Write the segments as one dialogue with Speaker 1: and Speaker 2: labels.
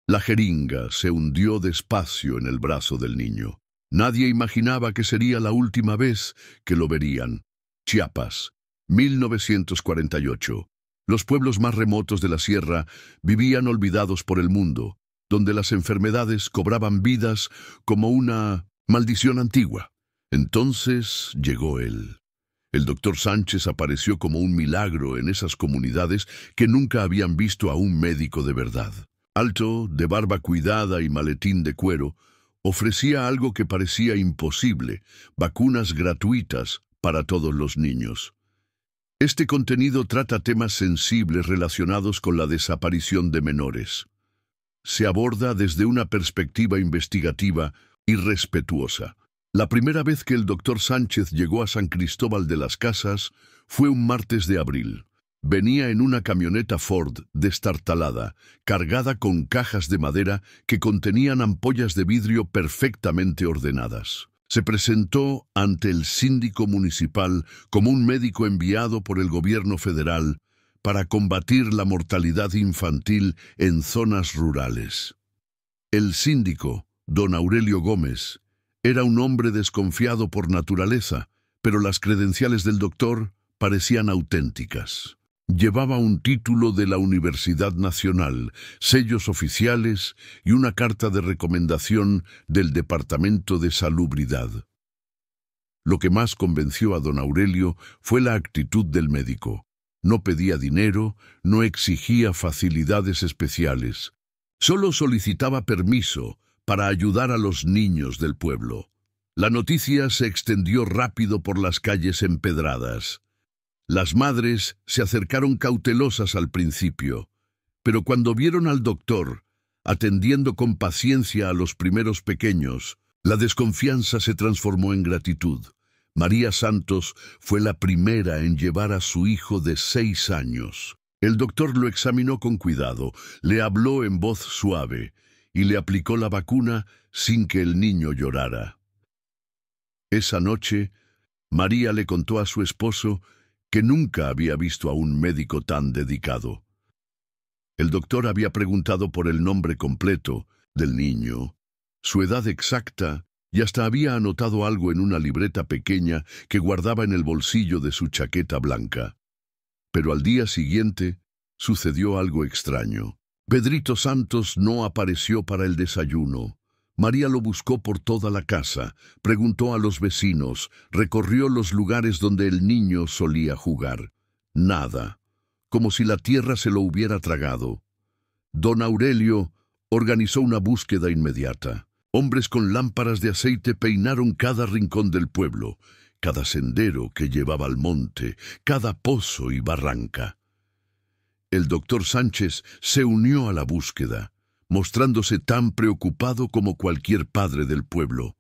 Speaker 1: La jeringa se hundió despacio en el brazo del niño. Nadie imaginaba que sería la última vez que lo verían. Chiapas, 1948. Los pueblos más remotos de la sierra vivían olvidados por el mundo, donde las enfermedades cobraban vidas como una maldición antigua. Entonces llegó él. El doctor Sánchez apareció como un milagro en esas comunidades que nunca habían visto a un médico de verdad. Alto, de barba cuidada y maletín de cuero, ofrecía algo que parecía imposible: vacunas gratuitas para todos los niños. Este contenido trata temas sensibles relacionados con la desaparición de menores. Se aborda desde una perspectiva investigativa y respetuosa. La primera vez que el doctor Sánchez llegó a San Cristóbal de las Casas fue un martes de abril. Venía en una camioneta Ford destartalada, cargada con cajas de madera que contenían ampollas de vidrio perfectamente ordenadas. Se presentó ante el síndico municipal como un médico enviado por el gobierno federal para combatir la mortalidad infantil en zonas rurales. El síndico, don Aurelio Gómez, era un hombre desconfiado por naturaleza, pero las credenciales del doctor parecían auténticas. Llevaba un título de la Universidad Nacional, sellos oficiales y una carta de recomendación del Departamento de Salubridad. Lo que más convenció a don Aurelio fue la actitud del médico. No pedía dinero, no exigía facilidades especiales. Solo solicitaba permiso para ayudar a los niños del pueblo. La noticia se extendió rápido por las calles empedradas. Las madres se acercaron cautelosas al principio, pero cuando vieron al doctor atendiendo con paciencia a los primeros pequeños, la desconfianza se transformó en gratitud. María Santos fue la primera en llevar a su hijo de 6 años. El doctor lo examinó con cuidado, le habló en voz suave y le aplicó la vacuna sin que el niño llorara. Esa noche, María le contó a su esposo que nunca había visto a un médico tan dedicado. El doctor había preguntado por el nombre completo del niño, su edad exacta, y hasta había anotado algo en una libreta pequeña que guardaba en el bolsillo de su chaqueta blanca. Pero al día siguiente sucedió algo extraño. Pedrito Santos no apareció para el desayuno. María lo buscó por toda la casa, preguntó a los vecinos, recorrió los lugares donde el niño solía jugar. Nada, como si la tierra se lo hubiera tragado. Don Aurelio organizó una búsqueda inmediata. Hombres con lámparas de aceite peinaron cada rincón del pueblo, cada sendero que llevaba al monte, cada pozo y barranca. El doctor Sánchez se unió a la búsqueda, mostrándose tan preocupado como cualquier padre del pueblo.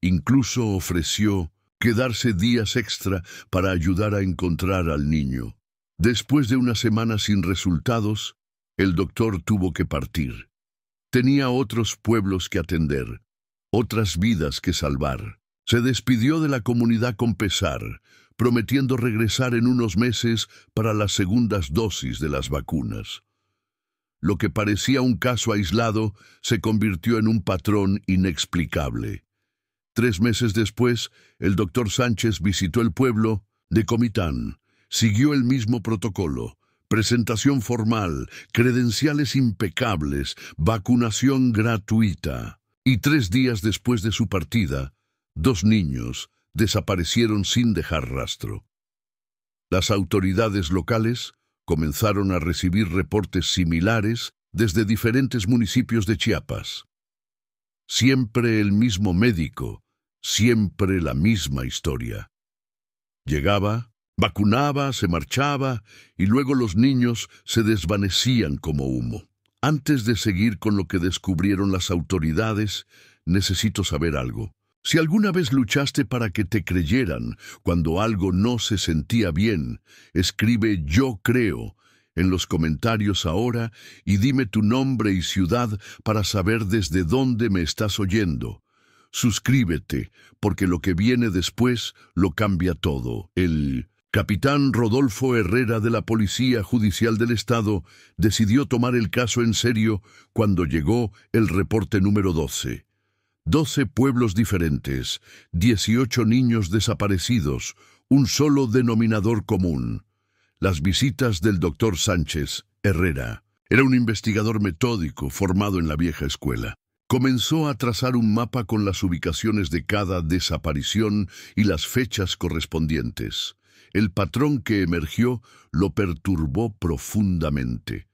Speaker 1: Incluso ofreció quedarse días extra para ayudar a encontrar al niño. Después de una semana sin resultados, el doctor tuvo que partir. Tenía otros pueblos que atender, otras vidas que salvar. Se despidió de la comunidad con pesar, prometiendo regresar en unos meses para las segundas dosis de las vacunas. Lo que parecía un caso aislado se convirtió en un patrón inexplicable. 3 meses después, el doctor Sánchez visitó el pueblo de Comitán. Siguió el mismo protocolo: presentación formal, credenciales impecables, vacunación gratuita. Y 3 días después de su partida, 2 niños desaparecieron sin dejar rastro. Las autoridades locales comenzaron a recibir reportes similares desde diferentes municipios de Chiapas. Siempre el mismo médico, siempre la misma historia. Llegaba, vacunaba, se marchaba y luego los niños se desvanecían como humo. Antes de seguir con lo que descubrieron las autoridades, necesito saber algo. Si alguna vez luchaste para que te creyeran cuando algo no se sentía bien, escribe "Yo creo" en los comentarios ahora y dime tu nombre y ciudad para saber desde dónde me estás oyendo. Suscríbete, porque lo que viene después lo cambia todo. El Capitán Rodolfo Herrera de la Policía Judicial del Estado decidió tomar el caso en serio cuando llegó el reporte número 12. 12 pueblos diferentes, 18 niños desaparecidos, un solo denominador común: las visitas del doctor Sánchez Herrera. Era un investigador metódico formado en la vieja escuela. Comenzó a trazar un mapa con las ubicaciones de cada desaparición y las fechas correspondientes. El patrón que emergió lo perturbó profundamente.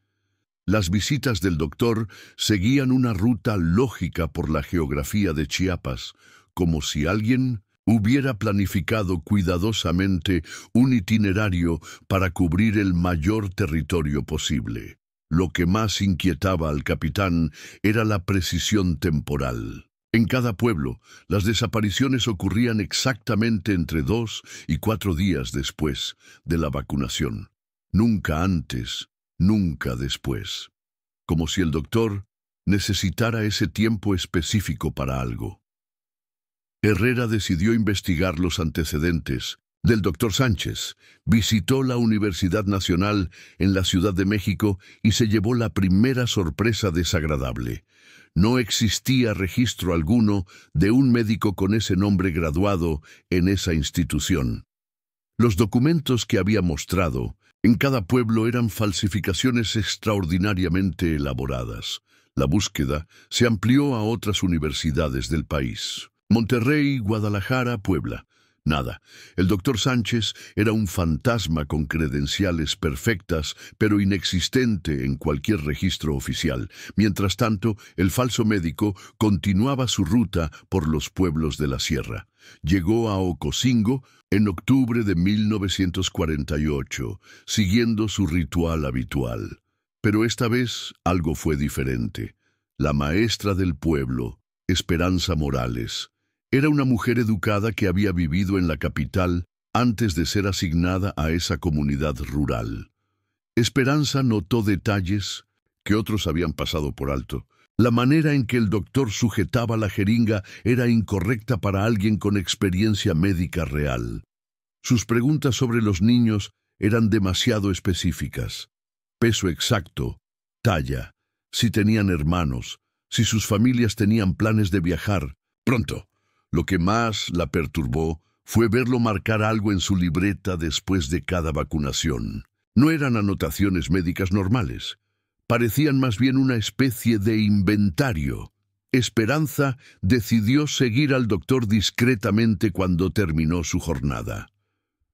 Speaker 1: Las visitas del doctor seguían una ruta lógica por la geografía de Chiapas, como si alguien hubiera planificado cuidadosamente un itinerario para cubrir el mayor territorio posible. Lo que más inquietaba al capitán era la precisión temporal. En cada pueblo, las desapariciones ocurrían exactamente entre 2 y 4 días después de la vacunación. Nunca antes, nunca después. Como si el doctor necesitara ese tiempo específico para algo. Herrera decidió investigar los antecedentes del doctor Sánchez. Visitó la Universidad Nacional en la Ciudad de México y se llevó la primera sorpresa desagradable. No existía registro alguno de un médico con ese nombre graduado en esa institución. Los documentos que había mostrado en cada pueblo eran falsificaciones extraordinariamente elaboradas. La búsqueda se amplió a otras universidades del país: Monterrey, Guadalajara, Puebla. Nada. El doctor Sánchez era un fantasma con credenciales perfectas, pero inexistente en cualquier registro oficial. Mientras tanto, el falso médico continuaba su ruta por los pueblos de la sierra. Llegó a Ocosingo en octubre de 1948, siguiendo su ritual habitual. Pero esta vez algo fue diferente. La maestra del pueblo, Esperanza Morales, era una mujer educada que había vivido en la capital antes de ser asignada a esa comunidad rural. Esperanza notó detalles que otros habían pasado por alto. La manera en que el doctor sujetaba la jeringa era incorrecta para alguien con experiencia médica real. Sus preguntas sobre los niños eran demasiado específicas. Peso exacto, talla, si tenían hermanos, si sus familias tenían planes de viajar. Pronto. Lo que más la perturbó fue verlo marcar algo en su libreta después de cada vacunación. No eran anotaciones médicas normales. Parecían más bien una especie de inventario. Esperanza decidió seguir al doctor discretamente cuando terminó su jornada.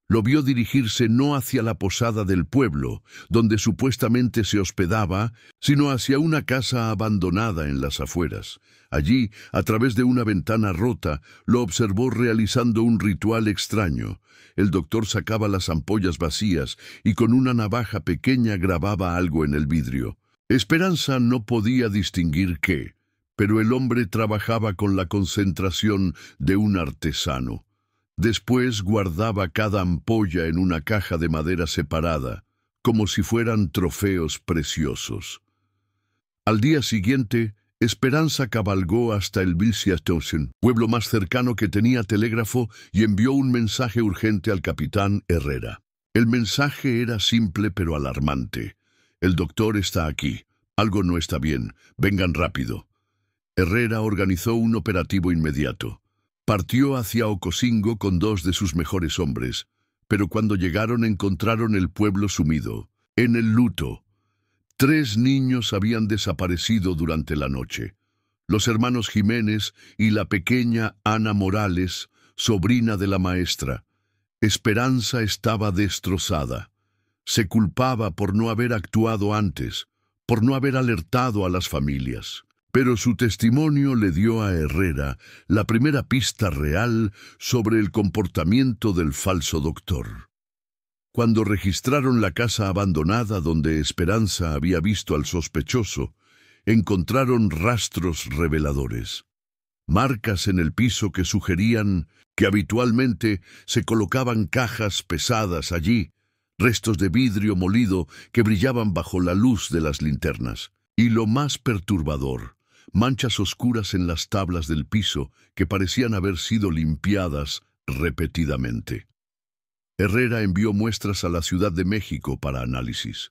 Speaker 1: Lo vio dirigirse no hacia la posada del pueblo, donde supuestamente se hospedaba, sino hacia una casa abandonada en las afueras. Allí, a través de una ventana rota, lo observó realizando un ritual extraño. El doctor sacaba las ampollas vacías y con una navaja pequeña grababa algo en el vidrio. Esperanza no podía distinguir qué, pero el hombre trabajaba con la concentración de un artesano. Después guardaba cada ampolla en una caja de madera separada, como si fueran trofeos preciosos. Al día siguiente, Esperanza cabalgó hasta el Vilsiatosen, pueblo más cercano que tenía telégrafo, y envió un mensaje urgente al capitán Herrera. El mensaje era simple pero alarmante. El doctor está aquí. Algo no está bien. Vengan rápido. Herrera organizó un operativo inmediato. Partió hacia Ocosingo con 2 de sus mejores hombres, pero cuando llegaron encontraron el pueblo sumido, en el luto. 3 niños habían desaparecido durante la noche. Los hermanos Jiménez y la pequeña Ana Morales, sobrina de la maestra. Esperanza estaba destrozada. Se culpaba por no haber actuado antes, por no haber alertado a las familias. Pero su testimonio le dio a Herrera la primera pista real sobre el comportamiento del falso doctor. Cuando registraron la casa abandonada donde Esperanza había visto al sospechoso, encontraron rastros reveladores. Marcas en el piso que sugerían que habitualmente se colocaban cajas pesadas allí, restos de vidrio molido que brillaban bajo la luz de las linternas. Y lo más perturbador, manchas oscuras en las tablas del piso que parecían haber sido limpiadas repetidamente. Herrera envió muestras a la Ciudad de México para análisis.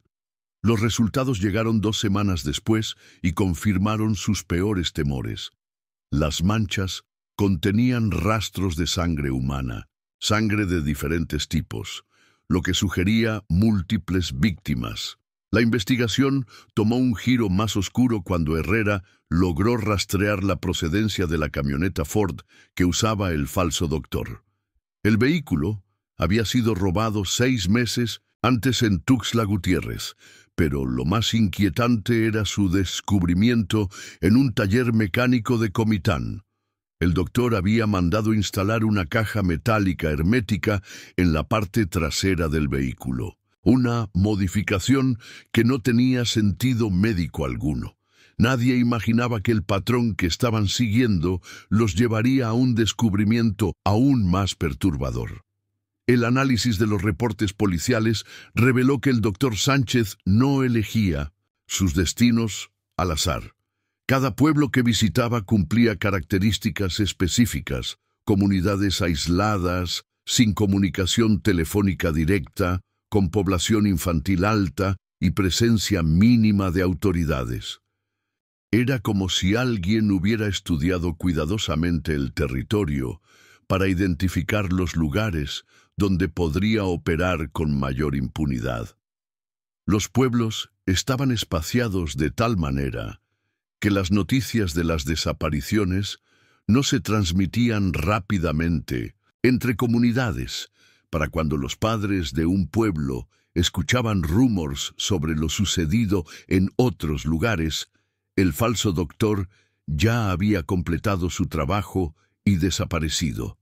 Speaker 1: Los resultados llegaron 2 semanas después y confirmaron sus peores temores. Las manchas contenían rastros de sangre humana, sangre de diferentes tipos, lo que sugería múltiples víctimas. La investigación tomó un giro más oscuro cuando Herrera logró rastrear la procedencia de la camioneta Ford que usaba el falso doctor. El vehículo había sido robado 6 meses antes en Tuxtla Gutiérrez, pero lo más inquietante era su descubrimiento en un taller mecánico de Comitán. El doctor había mandado instalar una caja metálica hermética en la parte trasera del vehículo, una modificación que no tenía sentido médico alguno. Nadie imaginaba que el patrón que estaban siguiendo los llevaría a un descubrimiento aún más perturbador. El análisis de los reportes policiales reveló que el doctor Sánchez no elegía sus destinos al azar. Cada pueblo que visitaba cumplía características específicas: comunidades aisladas, sin comunicación telefónica directa, con población infantil alta y presencia mínima de autoridades. Era como si alguien hubiera estudiado cuidadosamente el territorio para identificar los lugares donde podría operar con mayor impunidad. Los pueblos estaban espaciados de tal manera que las noticias de las desapariciones no se transmitían rápidamente entre comunidades. Para cuando los padres de un pueblo escuchaban rumores sobre lo sucedido en otros lugares, el falso doctor ya había completado su trabajo y desaparecido.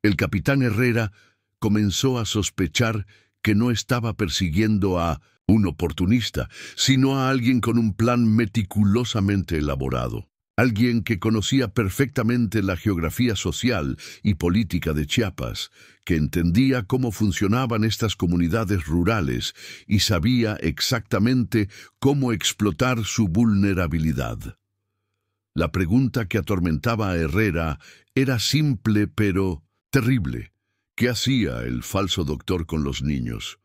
Speaker 1: El capitán Herrera comenzó a sospechar que no estaba persiguiendo a un oportunista, sino a alguien con un plan meticulosamente elaborado. Alguien que conocía perfectamente la geografía social y política de Chiapas, que entendía cómo funcionaban estas comunidades rurales y sabía exactamente cómo explotar su vulnerabilidad. La pregunta que atormentaba a Herrera era simple pero terrible. ¿Qué hacía el falso doctor con los niños?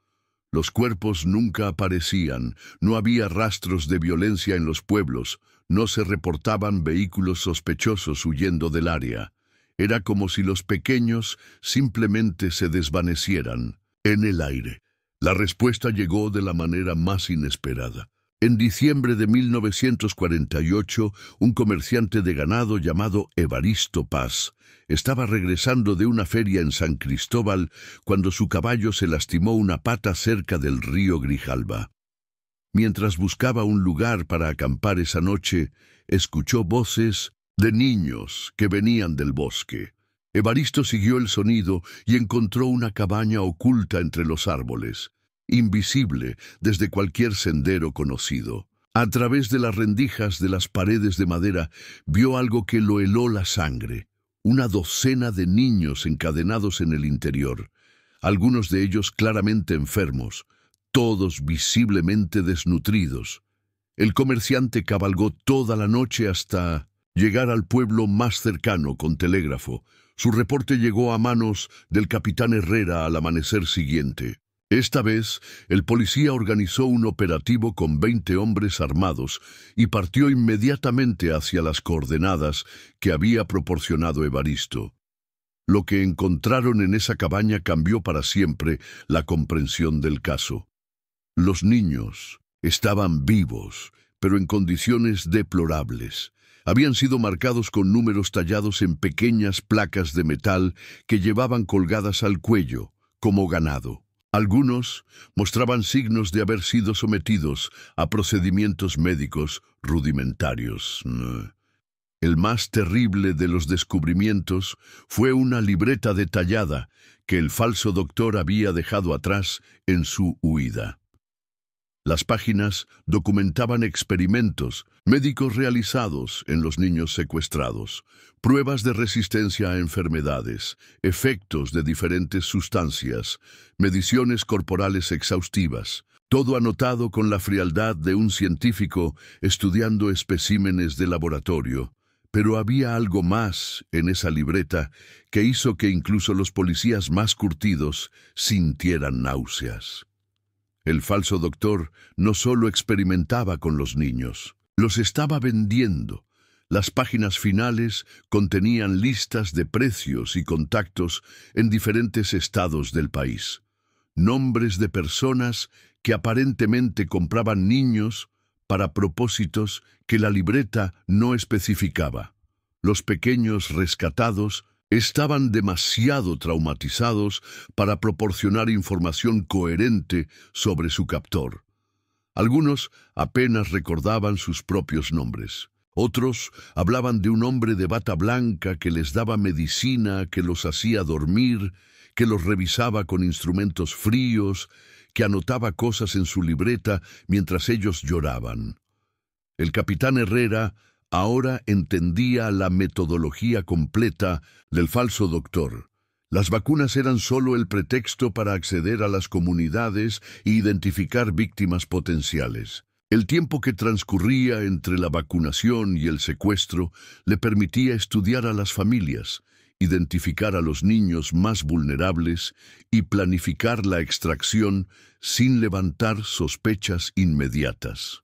Speaker 1: Los cuerpos nunca aparecían, no había rastros de violencia en los pueblos, no se reportaban vehículos sospechosos huyendo del área. Era como si los pequeños simplemente se desvanecieran en el aire. La respuesta llegó de la manera más inesperada. En diciembre de 1948, un comerciante de ganado llamado Evaristo Paz estaba regresando de una feria en San Cristóbal cuando su caballo se lastimó una pata cerca del río Grijalba. Mientras buscaba un lugar para acampar esa noche, escuchó voces de niños que venían del bosque. Evaristo siguió el sonido y encontró una cabaña oculta entre los árboles, invisible desde cualquier sendero conocido. A través de las rendijas de las paredes de madera, vio algo que lo heló la sangre. Una docena de niños encadenados en el interior, algunos de ellos claramente enfermos, todos visiblemente desnutridos. El comerciante cabalgó toda la noche hasta llegar al pueblo más cercano con telégrafo. Su reporte llegó a manos del capitán Herrera al amanecer siguiente. Esta vez, el policía organizó un operativo con 20 hombres armados y partió inmediatamente hacia las coordenadas que había proporcionado Evaristo. Lo que encontraron en esa cabaña cambió para siempre la comprensión del caso. Los niños estaban vivos, pero en condiciones deplorables. Habían sido marcados con números tallados en pequeñas placas de metal que llevaban colgadas al cuello, como ganado. Algunos mostraban signos de haber sido sometidos a procedimientos médicos rudimentarios. El más terrible de los descubrimientos fue una libreta detallada que el falso doctor había dejado atrás en su huida. Las páginas documentaban experimentos médicos realizados en los niños secuestrados, pruebas de resistencia a enfermedades, efectos de diferentes sustancias, mediciones corporales exhaustivas, todo anotado con la frialdad de un científico estudiando especímenes de laboratorio, Pero había algo más en esa libreta que hizo que incluso los policías más curtidos sintieran náuseas. El falso doctor no solo experimentaba con los niños, los estaba vendiendo. Las páginas finales contenían listas de precios y contactos en diferentes estados del país. Nombres de personas que aparentemente compraban niños para propósitos que la libreta no especificaba. Los pequeños rescatados estaban demasiado traumatizados para proporcionar información coherente sobre su captor. Algunos apenas recordaban sus propios nombres. Otros hablaban de un hombre de bata blanca que les daba medicina, que los hacía dormir, que los revisaba con instrumentos fríos, que anotaba cosas en su libreta mientras ellos lloraban. El capitán Herrera ahora entendía la metodología completa del falso doctor. Las vacunas eran solo el pretexto para acceder a las comunidades e identificar víctimas potenciales. El tiempo que transcurría entre la vacunación y el secuestro le permitía estudiar a las familias, identificar a los niños más vulnerables y planificar la extracción sin levantar sospechas inmediatas.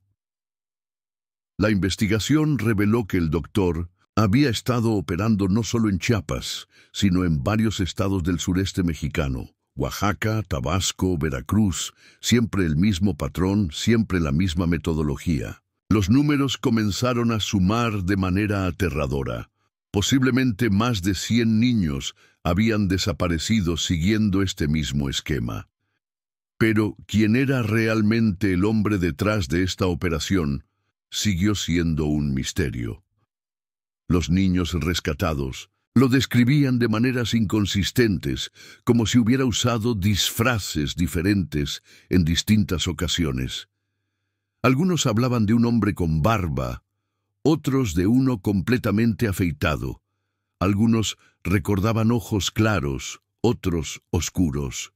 Speaker 1: La investigación reveló que el doctor había estado operando no solo en Chiapas, sino en varios estados del sureste mexicano. Oaxaca, Tabasco, Veracruz, siempre el mismo patrón, siempre la misma metodología. Los números comenzaron a sumar de manera aterradora. Posiblemente más de 100 niños habían desaparecido siguiendo este mismo esquema. Pero, ¿quién era realmente el hombre detrás de esta operación? Siguió siendo un misterio. Los niños rescatados lo describían de maneras inconsistentes, como si hubiera usado disfraces diferentes en distintas ocasiones. Algunos hablaban de un hombre con barba, otros de uno completamente afeitado. Algunos recordaban ojos claros, otros oscuros.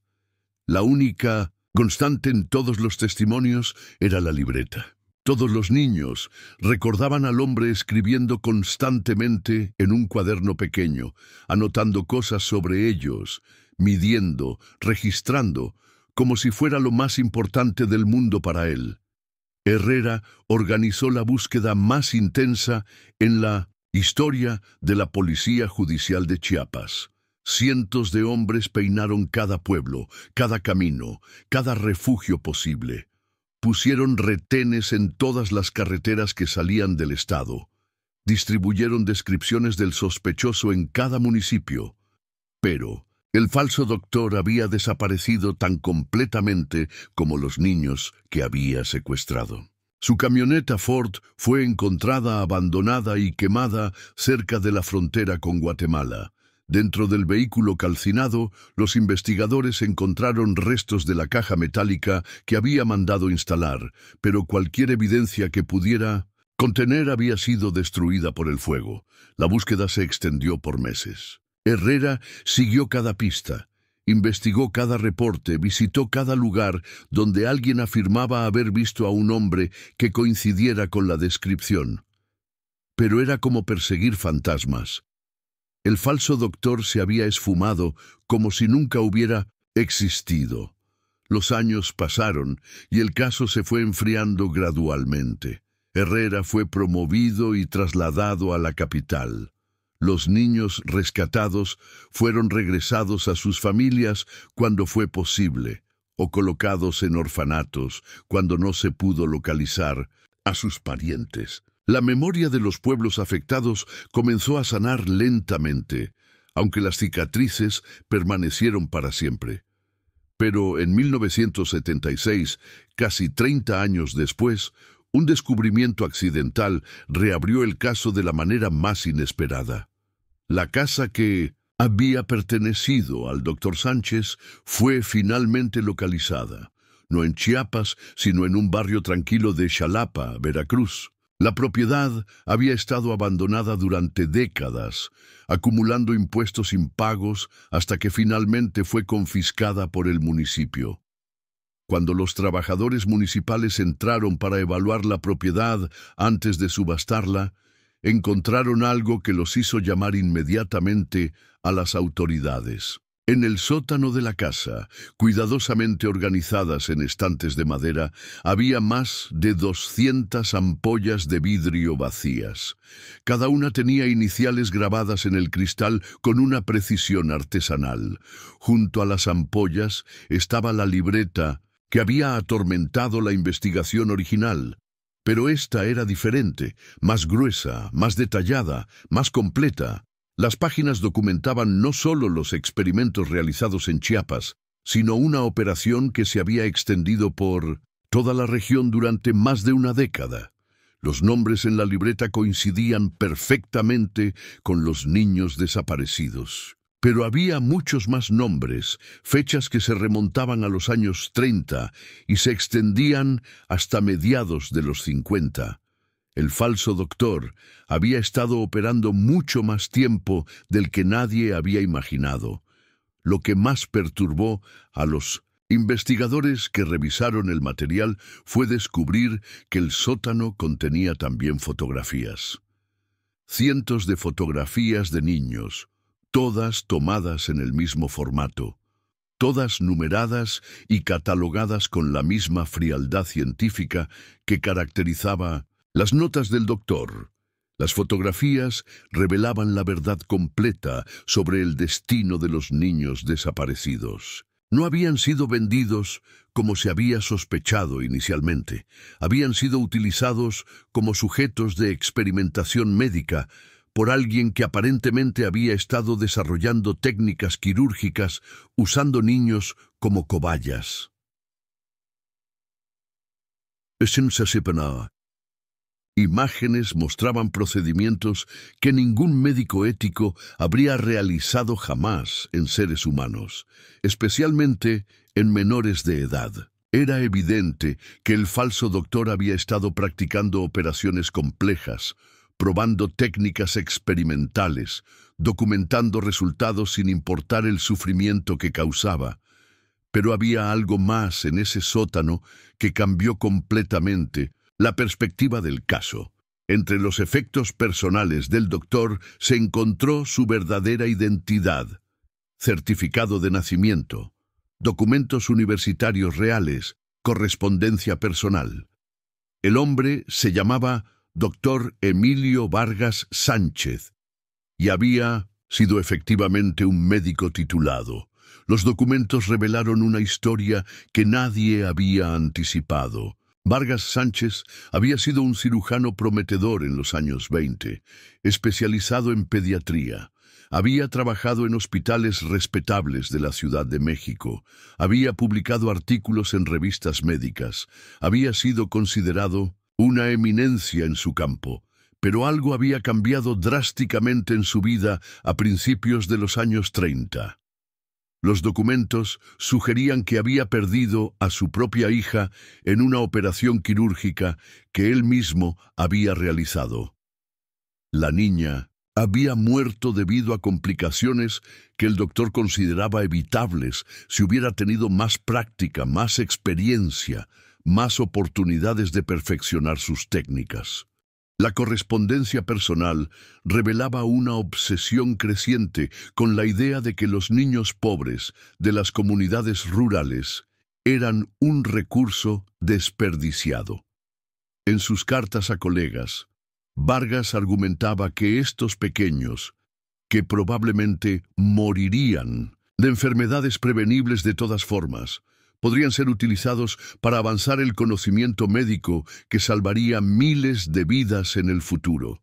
Speaker 1: La única constante en todos los testimonios era la libreta. Todos los niños recordaban al hombre escribiendo constantemente en un cuaderno pequeño, anotando cosas sobre ellos, midiendo, registrando, como si fuera lo más importante del mundo para él. Herrera organizó la búsqueda más intensa en la historia de la Policía Judicial de Chiapas. Cientos de hombres peinaron cada pueblo, cada camino, cada refugio posible. Pusieron retenes en todas las carreteras que salían del estado. Distribuyeron descripciones del sospechoso en cada municipio. Pero el falso doctor había desaparecido tan completamente como los niños que había secuestrado. Su camioneta Ford fue encontrada abandonada y quemada cerca de la frontera con Guatemala. Dentro del vehículo calcinado, los investigadores encontraron restos de la caja metálica que había mandado instalar, pero cualquier evidencia que pudiera contener había sido destruida por el fuego. La búsqueda se extendió por meses. Herrera siguió cada pista, investigó cada reporte, visitó cada lugar donde alguien afirmaba haber visto a un hombre que coincidiera con la descripción. Pero era como perseguir fantasmas. El falso doctor se había esfumado como si nunca hubiera existido. Los años pasaron y el caso se fue enfriando gradualmente. Herrera fue promovido y trasladado a la capital. Los niños rescatados fueron regresados a sus familias cuando fue posible, o colocados en orfanatos cuando no se pudo localizar a sus parientes. La memoria de los pueblos afectados comenzó a sanar lentamente, aunque las cicatrices permanecieron para siempre. Pero en 1976, casi 30 años después, un descubrimiento accidental reabrió el caso de la manera más inesperada. La casa que había pertenecido al Dr. Sánchez fue finalmente localizada, no en Chiapas, sino en un barrio tranquilo de Xalapa, Veracruz. La propiedad había estado abandonada durante décadas, acumulando impuestos impagos hasta que finalmente fue confiscada por el municipio. Cuando los trabajadores municipales entraron para evaluar la propiedad antes de subastarla, encontraron algo que los hizo llamar inmediatamente a las autoridades. En el sótano de la casa, cuidadosamente organizadas en estantes de madera, había más de 200 ampollas de vidrio vacías. Cada una tenía iniciales grabadas en el cristal con una precisión artesanal. Junto a las ampollas estaba la libreta que había atormentado la investigación original. Pero esta era diferente, más gruesa, más detallada, más completa. Las páginas documentaban no solo los experimentos realizados en Chiapas, sino una operación que se había extendido por toda la región durante más de una década. Los nombres en la libreta coincidían perfectamente con los niños desaparecidos. Pero había muchos más nombres, fechas que se remontaban a los años 30 y se extendían hasta mediados de los 50. El falso doctor había estado operando mucho más tiempo del que nadie había imaginado, lo que más perturbó a los investigadores que revisaron el material fue descubrir que el sótano contenía también fotografías. Cientos de fotografías de niños, todas tomadas en el mismo formato, todas numeradas y catalogadas con la misma frialdad científica que caracterizaba las notas del doctor. Las fotografías revelaban la verdad completa sobre el destino de los niños desaparecidos. No habían sido vendidos como se había sospechado inicialmente. Habían sido utilizados como sujetos de experimentación médica por alguien que aparentemente había estado desarrollando técnicas quirúrgicas usando niños como cobayas. Imágenes mostraban procedimientos que ningún médico ético habría realizado jamás en seres humanos, especialmente en menores de edad. Era evidente que el falso doctor había estado practicando operaciones complejas, probando técnicas experimentales, documentando resultados sin importar el sufrimiento que causaba. Pero había algo más en ese sótano que cambió completamente la perspectiva del caso. Entre los efectos personales del doctor se encontró su verdadera identidad: certificado de nacimiento, documentos universitarios reales, correspondencia personal. El hombre se llamaba Dr. Emilio Vargas Sánchez y había sido efectivamente un médico titulado. Los documentos revelaron una historia que nadie había anticipado. Vargas Sánchez había sido un cirujano prometedor en los años 20, especializado en pediatría. Había trabajado en hospitales respetables de la Ciudad de México. Había publicado artículos en revistas médicas. Había sido considerado una eminencia en su campo. Pero algo había cambiado drásticamente en su vida a principios de los años 30. Los documentos sugerían que había perdido a su propia hija en una operación quirúrgica que él mismo había realizado. La niña había muerto debido a complicaciones que el doctor consideraba evitables si hubiera tenido más práctica, más experiencia, más oportunidades de perfeccionar sus técnicas. La correspondencia personal revelaba una obsesión creciente con la idea de que los niños pobres de las comunidades rurales eran un recurso desperdiciado. En sus cartas a colegas, Vargas argumentaba que estos pequeños, que probablemente morirían de enfermedades prevenibles de todas formas, podrían ser utilizados para avanzar el conocimiento médico que salvaría miles de vidas en el futuro.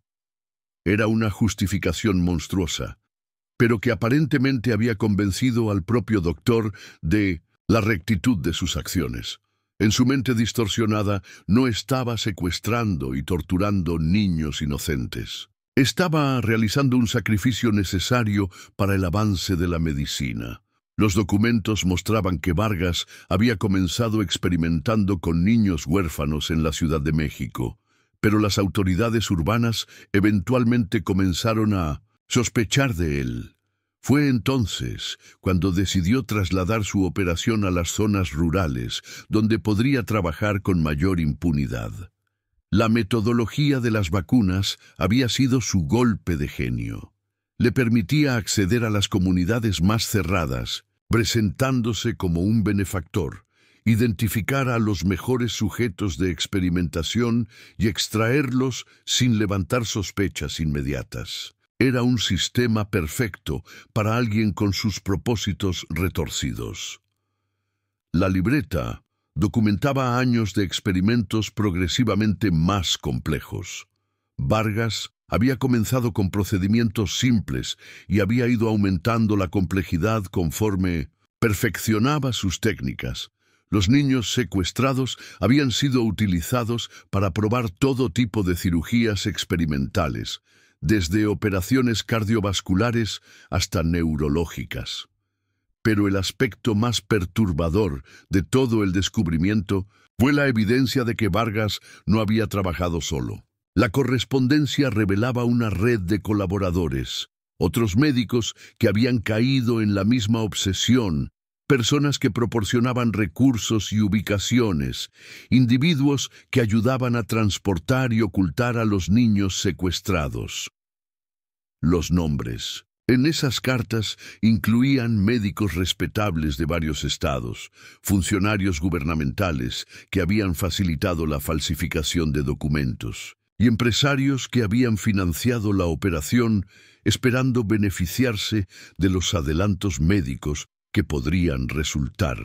Speaker 1: Era una justificación monstruosa, pero que aparentemente había convencido al propio doctor de la rectitud de sus acciones. En su mente distorsionada no estaba secuestrando y torturando niños inocentes. Estaba realizando un sacrificio necesario para el avance de la medicina. Los documentos mostraban que Vargas había comenzado experimentando con niños huérfanos en la Ciudad de México, pero las autoridades urbanas eventualmente comenzaron a sospechar de él. Fue entonces cuando decidió trasladar su operación a las zonas rurales, donde podría trabajar con mayor impunidad. La metodología de las vacunas había sido su golpe de genio. Le permitía acceder a las comunidades más cerradas, presentándose como un benefactor, identificar a los mejores sujetos de experimentación y extraerlos sin levantar sospechas inmediatas. Era un sistema perfecto para alguien con sus propósitos retorcidos. La libreta documentaba años de experimentos progresivamente más complejos. Vargas había comenzado con procedimientos simples y había ido aumentando la complejidad conforme perfeccionaba sus técnicas. Los niños secuestrados habían sido utilizados para probar todo tipo de cirugías experimentales, desde operaciones cardiovasculares hasta neurológicas. Pero el aspecto más perturbador de todo el descubrimiento fue la evidencia de que Vargas no había trabajado solo. La correspondencia revelaba una red de colaboradores, otros médicos que habían caído en la misma obsesión, personas que proporcionaban recursos y ubicaciones, individuos que ayudaban a transportar y ocultar a los niños secuestrados. Los nombres. En esas cartas incluían médicos respetables de varios estados, funcionarios gubernamentales que habían facilitado la falsificación de documentos, y empresarios que habían financiado la operación esperando beneficiarse de los adelantos médicos que podrían resultar.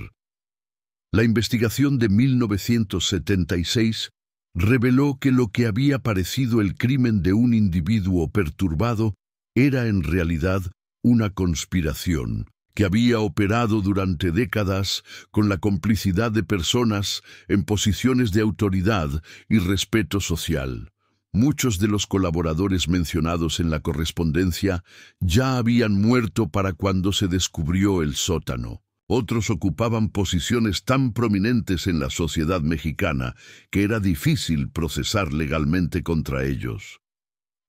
Speaker 1: La investigación de 1976 reveló que lo que había parecido el crimen de un individuo perturbado era en realidad una conspiración que había operado durante décadas con la complicidad de personas en posiciones de autoridad y respeto social. Muchos de los colaboradores mencionados en la correspondencia ya habían muerto para cuando se descubrió el sótano. Otros ocupaban posiciones tan prominentes en la sociedad mexicana que era difícil procesar legalmente contra ellos.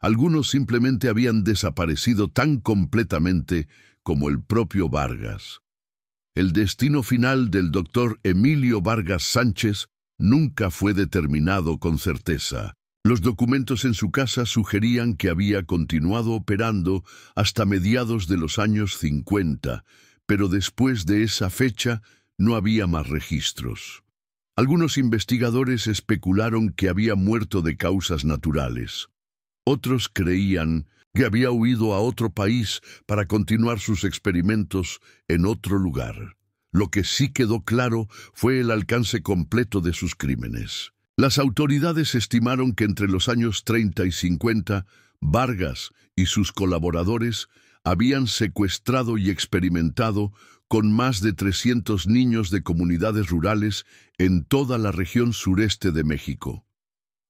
Speaker 1: Algunos simplemente habían desaparecido tan completamente como el propio Vargas. El destino final del doctor Emilio Vargas Sánchez nunca fue determinado con certeza. Los documentos en su casa sugerían que había continuado operando hasta mediados de los años 50, pero después de esa fecha no había más registros. Algunos investigadores especularon que había muerto de causas naturales. Otros creían que había huido a otro país para continuar sus experimentos en otro lugar. Lo que sí quedó claro fue el alcance completo de sus crímenes. Las autoridades estimaron que entre los años 30 y 50, Vargas y sus colaboradores habían secuestrado y experimentado con más de 300 niños de comunidades rurales en toda la región sureste de México.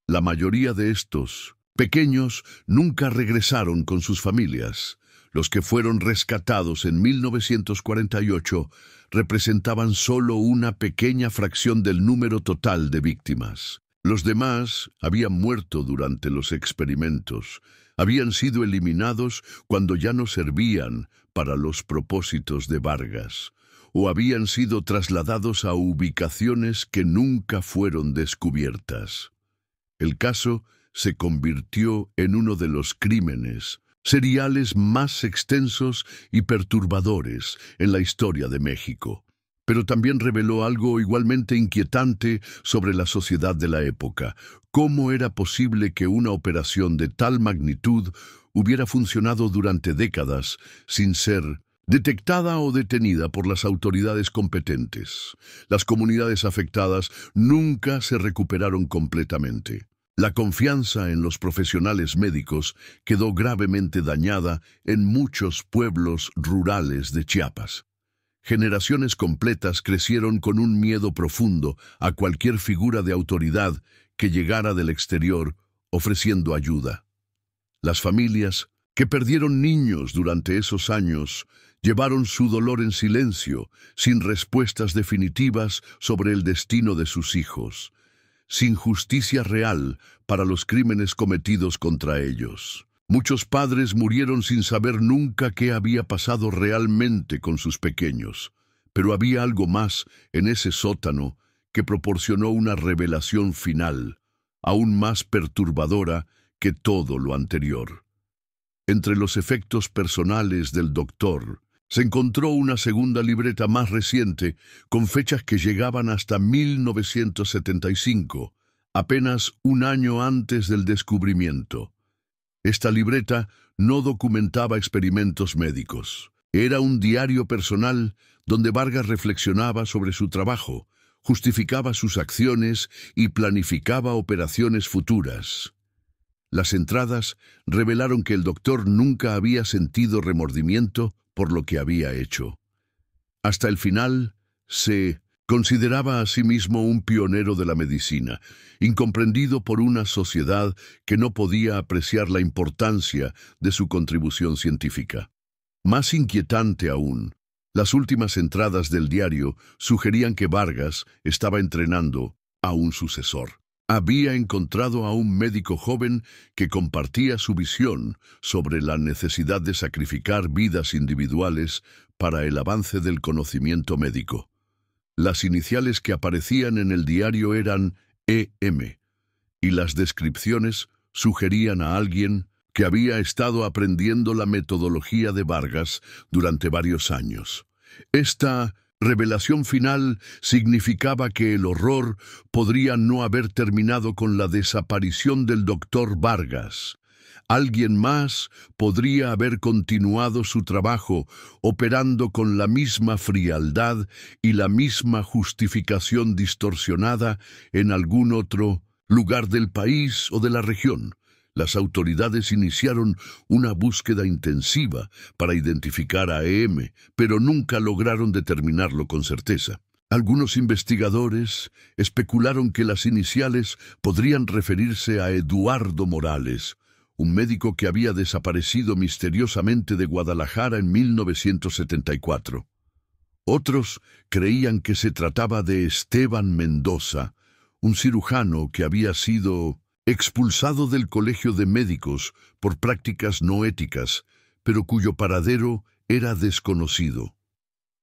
Speaker 1: La mayoría de estos pequeños nunca regresaron con sus familias. Los que fueron rescatados en 1948 representaban solo una pequeña fracción del número total de víctimas. Los demás habían muerto durante los experimentos, habían sido eliminados cuando ya no servían para los propósitos de Vargas, o habían sido trasladados a ubicaciones que nunca fueron descubiertas. El caso se convirtió en uno de los crímenes seriales más extensos y perturbadores en la historia de México, pero también reveló algo igualmente inquietante sobre la sociedad de la época. ¿Cómo era posible que una operación de tal magnitud hubiera funcionado durante décadas sin ser detectada o detenida por las autoridades competentes? Las comunidades afectadas nunca se recuperaron completamente. La confianza en los profesionales médicos quedó gravemente dañada en muchos pueblos rurales de Chiapas. Generaciones completas crecieron con un miedo profundo a cualquier figura de autoridad que llegara del exterior ofreciendo ayuda. Las familias que perdieron niños durante esos años llevaron su dolor en silencio, sin respuestas definitivas sobre el destino de sus hijos, sin justicia real para los crímenes cometidos contra ellos. Muchos padres murieron sin saber nunca qué había pasado realmente con sus pequeños, pero había algo más en ese sótano que proporcionó una revelación final. aún más perturbadora que todo lo anterior. Entre los efectos personales del doctor, se encontró una segunda libreta más reciente, con fechas que llegaban hasta 1975, apenas un año antes del descubrimiento. Esta libreta no documentaba experimentos médicos. Era un diario personal donde Vargas reflexionaba sobre su trabajo, justificaba sus acciones y planificaba operaciones futuras. Las entradas revelaron que el doctor nunca había sentido remordimiento por lo que había hecho. Hasta el final, se consideraba a sí mismo un pionero de la medicina, incomprendido por una sociedad que no podía apreciar la importancia de su contribución científica. Más inquietante aún, las últimas entradas del diario sugerían que Vargas estaba entrenando a un sucesor. Había encontrado a un médico joven que compartía su visión sobre la necesidad de sacrificar vidas individuales para el avance del conocimiento médico. Las iniciales que aparecían en el diario eran EM, y las descripciones sugerían a alguien que había estado aprendiendo la metodología de Vargas durante varios años. Esta revelación final significaba que el horror podría no haber terminado con la desaparición del doctor Vargas. Alguien más podría haber continuado su trabajo, operando con la misma frialdad y la misma justificación distorsionada en algún otro lugar del país o de la región. Las autoridades iniciaron una búsqueda intensiva para identificar a EM, pero nunca lograron determinarlo con certeza. Algunos investigadores especularon que las iniciales podrían referirse a Eduardo Morales, un médico que había desaparecido misteriosamente de Guadalajara en 1974. Otros creían que se trataba de Esteban Mendoza, un cirujano que había sido expulsado del Colegio de Médicos por prácticas no éticas, pero cuyo paradero era desconocido.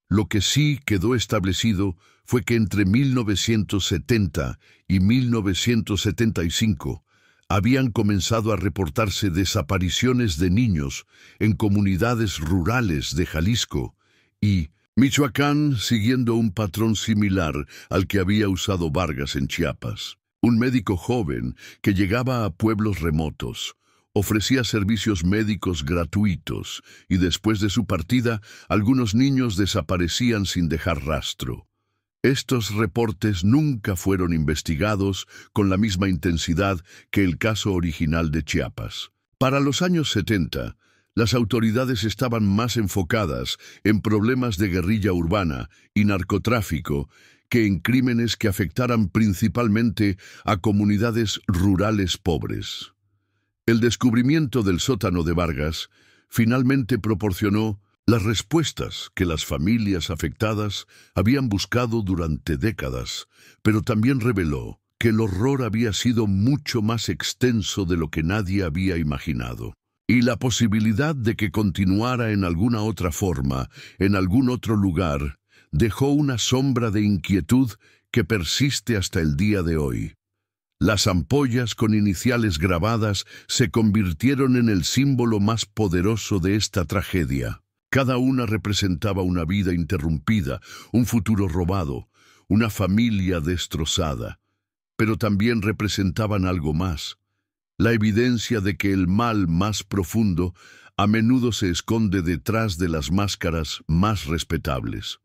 Speaker 1: Lo que sí quedó establecido fue que entre 1970 y 1975 habían comenzado a reportarse desapariciones de niños en comunidades rurales de Jalisco y Michoacán, siguiendo un patrón similar al que había usado Vargas en Chiapas. Un médico joven que llegaba a pueblos remotos, ofrecía servicios médicos gratuitos y después de su partida, algunos niños desaparecían sin dejar rastro. Estos reportes nunca fueron investigados con la misma intensidad que el caso original de Chiapas. Para los años 70, las autoridades estaban más enfocadas en problemas de guerrilla urbana y narcotráfico que en crímenes que afectaran principalmente a comunidades rurales pobres. El descubrimiento del sótano de Vargas finalmente proporcionó las respuestas que las familias afectadas habían buscado durante décadas, pero también reveló que el horror había sido mucho más extenso de lo que nadie había imaginado. Y la posibilidad de que continuara en alguna otra forma, en algún otro lugar, dejó una sombra de inquietud que persiste hasta el día de hoy. Las ampollas con iniciales grabadas se convirtieron en el símbolo más poderoso de esta tragedia. Cada una representaba una vida interrumpida, un futuro robado, una familia destrozada, pero también representaban algo más, la evidencia de que el mal más profundo a menudo se esconde detrás de las máscaras más respetables.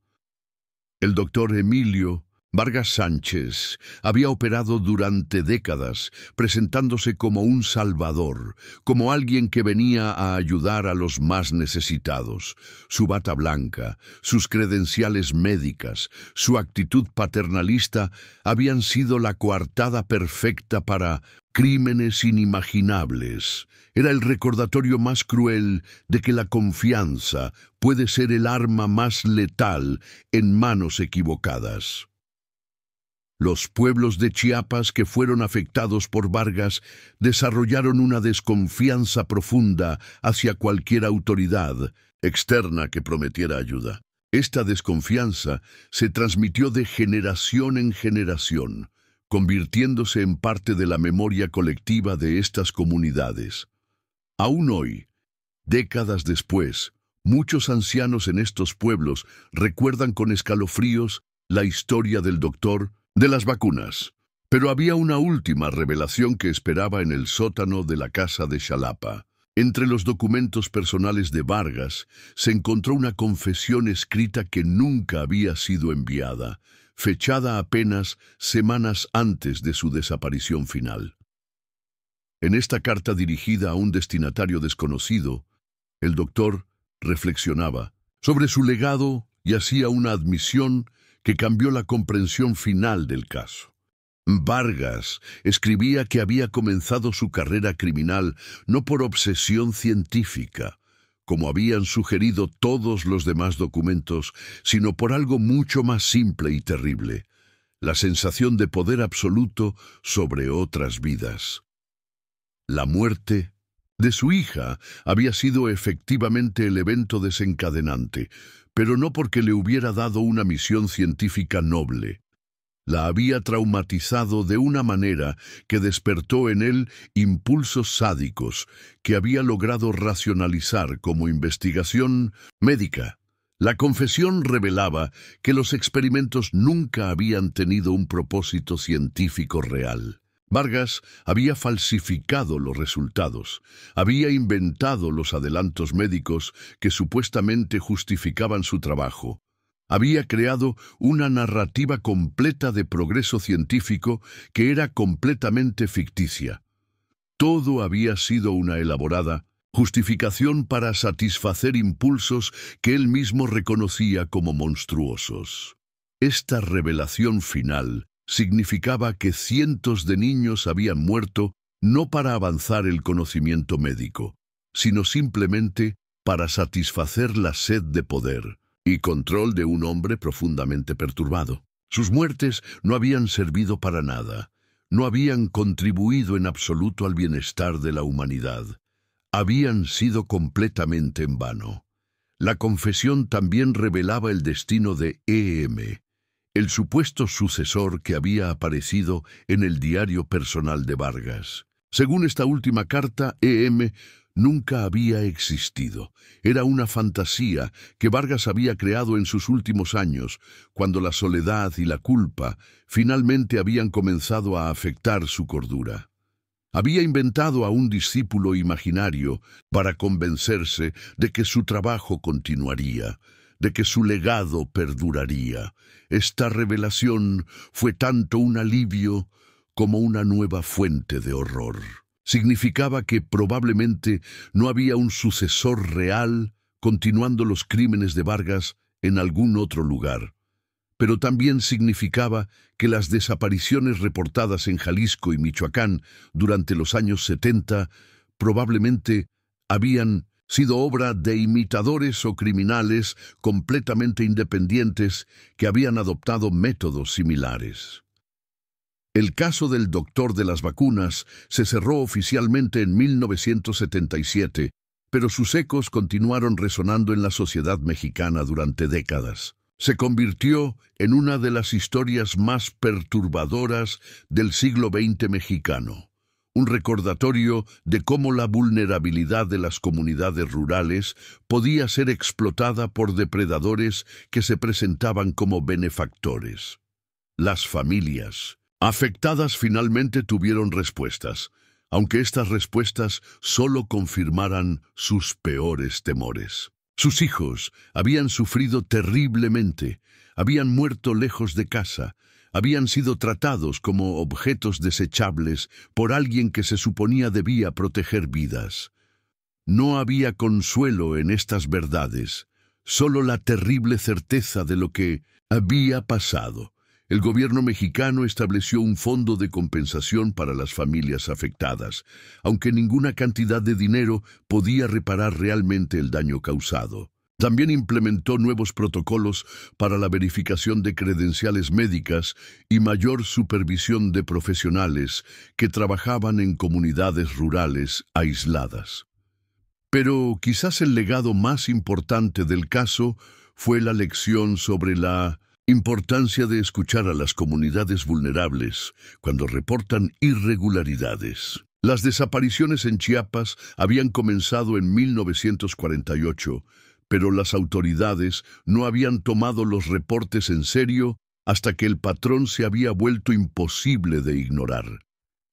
Speaker 1: El doctor Emilio Vargas Sánchez había operado durante décadas, presentándose como un salvador, como alguien que venía a ayudar a los más necesitados. Su bata blanca, sus credenciales médicas, su actitud paternalista habían sido la coartada perfecta para crímenes inimaginables. Era el recordatorio más cruel de que la confianza puede ser el arma más letal en manos equivocadas. Los pueblos de Chiapas que fueron afectados por Vargas desarrollaron una desconfianza profunda hacia cualquier autoridad externa que prometiera ayuda. Esta desconfianza se transmitió de generación en generación. convirtiéndose en parte de la memoria colectiva de estas comunidades. Aún hoy, décadas después, muchos ancianos en estos pueblos recuerdan con escalofríos la historia del doctor de las vacunas. Pero había una última revelación que esperaba en el sótano de la casa de Xalapa. Entre los documentos personales de Vargas se encontró una confesión escrita que nunca había sido enviada, fechada apenas semanas antes de su desaparición final. En esta carta dirigida a un destinatario desconocido, el doctor reflexionaba sobre su legado y hacía una admisión que cambió la comprensión final del caso. Vargas escribía que había comenzado su carrera criminal no por obsesión científica, como habían sugerido todos los demás documentos, sino por algo mucho más simple y terrible: la sensación de poder absoluto sobre otras vidas. La muerte de su hija había sido efectivamente el evento desencadenante, pero no porque le hubiera dado una misión científica noble. La había traumatizado de una manera que despertó en él impulsos sádicos que había logrado racionalizar como investigación médica. La confesión revelaba que los experimentos nunca habían tenido un propósito científico real. Vargas había falsificado los resultados, había inventado los adelantos médicos que supuestamente justificaban su trabajo. Había creado una narrativa completa de progreso científico que era completamente ficticia. Todo había sido una elaborada justificación para satisfacer impulsos que él mismo reconocía como monstruosos. Esta revelación final significaba que cientos de niños habían muerto no para avanzar el conocimiento médico, sino simplemente para satisfacer la sed de poder y control de un hombre profundamente perturbado. Sus muertes no habían servido para nada, no habían contribuido en absoluto al bienestar de la humanidad. Habían sido completamente en vano. La confesión también revelaba el destino de E.M., el supuesto sucesor que había aparecido en el diario personal de Vargas. Según esta última carta, E.M. nunca había existido. Era una fantasía que Vargas había creado en sus últimos años, cuando la soledad y la culpa finalmente habían comenzado a afectar su cordura. Había inventado a un discípulo imaginario para convencerse de que su trabajo continuaría, de que su legado perduraría. Esta revelación fue tanto un alivio como una nueva fuente de horror. Significaba que probablemente no había un sucesor real continuando los crímenes de Vargas en algún otro lugar. Pero también significaba que las desapariciones reportadas en Jalisco y Michoacán durante los años 70 probablemente habían sido obra de imitadores o criminales completamente independientes que habían adoptado métodos similares. El caso del doctor de las vacunas se cerró oficialmente en 1977, pero sus ecos continuaron resonando en la sociedad mexicana durante décadas. Se convirtió en una de las historias más perturbadoras del siglo XX mexicano. Un recordatorio de cómo la vulnerabilidad de las comunidades rurales podía ser explotada por depredadores que se presentaban como benefactores. Las familias afectadas finalmente tuvieron respuestas, aunque estas respuestas solo confirmaran sus peores temores. Sus hijos habían sufrido terriblemente, habían muerto lejos de casa, habían sido tratados como objetos desechables por alguien que se suponía debía proteger vidas. No había consuelo en estas verdades, solo la terrible certeza de lo que había pasado. El gobierno mexicano estableció un fondo de compensación para las familias afectadas, aunque ninguna cantidad de dinero podía reparar realmente el daño causado. También implementó nuevos protocolos para la verificación de credenciales médicas y mayor supervisión de profesionales que trabajaban en comunidades rurales aisladas. Pero quizás el legado más importante del caso fue la lección sobre la Importancia de escuchar a las comunidades vulnerables cuando reportan irregularidades. Las desapariciones en Chiapas habían comenzado en 1948, pero las autoridades no habían tomado los reportes en serio hasta que el patrón se había vuelto imposible de ignorar.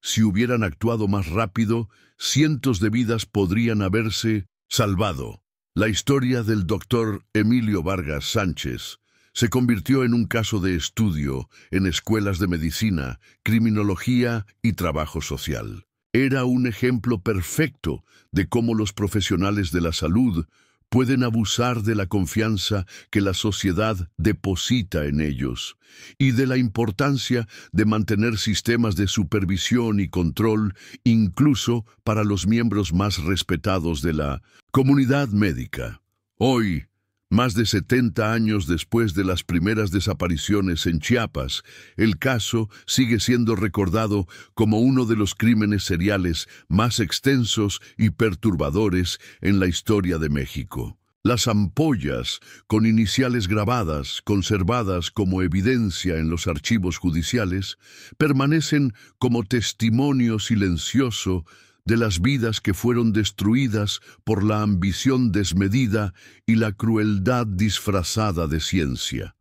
Speaker 1: Si hubieran actuado más rápido, cientos de vidas podrían haberse salvado. La historia del doctor Emilio Vargas Sánchez se convirtió en un caso de estudio en escuelas de medicina, criminología y trabajo social. Era un ejemplo perfecto de cómo los profesionales de la salud pueden abusar de la confianza que la sociedad deposita en ellos y de la importancia de mantener sistemas de supervisión y control incluso para los miembros más respetados de la comunidad médica. Hoy, más de 70 años después de las primeras desapariciones en Chiapas, el caso sigue siendo recordado como uno de los crímenes seriales más extensos y perturbadores en la historia de México. Las ampollas, con iniciales grabadas, conservadas como evidencia en los archivos judiciales, permanecen como testimonio silencioso de las vidas que fueron destruidas por la ambición desmedida y la crueldad disfrazada de ciencia.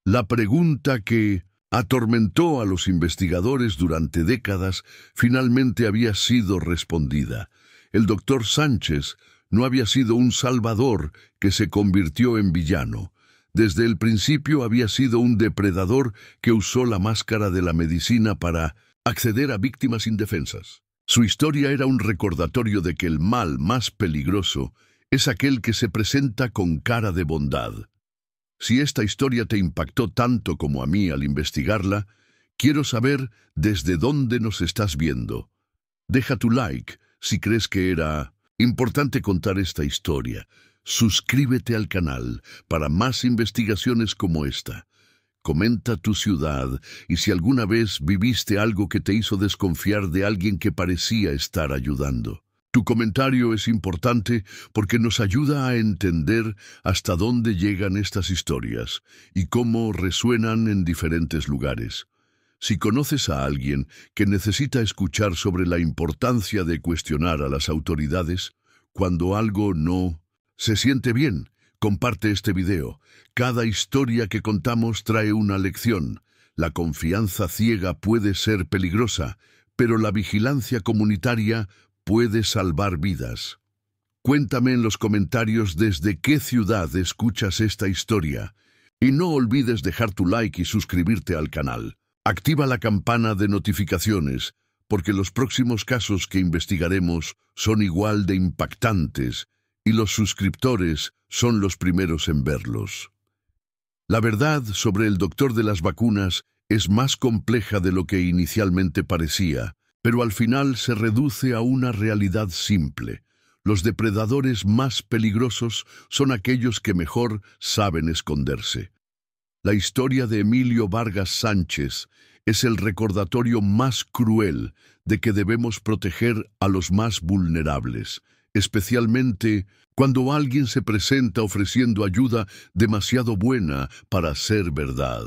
Speaker 1: La pregunta que atormentó a los investigadores durante décadas finalmente había sido respondida. El doctor Sánchez no había sido un salvador que se convirtió en villano. Desde el principio había sido un depredador que usó la máscara de la medicina para acceder a víctimas indefensas. Su historia era un recordatorio de que el mal más peligroso es aquel que se presenta con cara de bondad. Si esta historia te impactó tanto como a mí al investigarla, quiero saber desde dónde nos estás viendo. Deja tu like si crees que era importante contar esta historia. Suscríbete al canal para más investigaciones como esta. Comenta tu ciudad y si alguna vez viviste algo que te hizo desconfiar de alguien que parecía estar ayudando. Tu comentario es importante porque nos ayuda a entender hasta dónde llegan estas historias y cómo resuenan en diferentes lugares. Si conoces a alguien que necesita escuchar sobre la importancia de cuestionar a las autoridades cuando algo no se siente bien, comparte este video. Cada historia que contamos trae una lección. La confianza ciega puede ser peligrosa, pero la vigilancia comunitaria puede salvar vidas. Cuéntame en los comentarios desde qué ciudad escuchas esta historia. Y no olvides dejar tu like y suscribirte al canal. Activa la campana de notificaciones, porque los próximos casos que investigaremos son igual de impactantes y los suscriptores son los primeros en verlos. La verdad sobre el doctor de las vacunas es más compleja de lo que inicialmente parecía, pero al final se reduce a una realidad simple. Los depredadores más peligrosos son aquellos que mejor saben esconderse. La historia de Emilio Vargas Sánchez es el recordatorio más cruel de que debemos proteger a los más vulnerables, especialmente cuando alguien se presenta ofreciendo ayuda demasiado buena para ser verdad.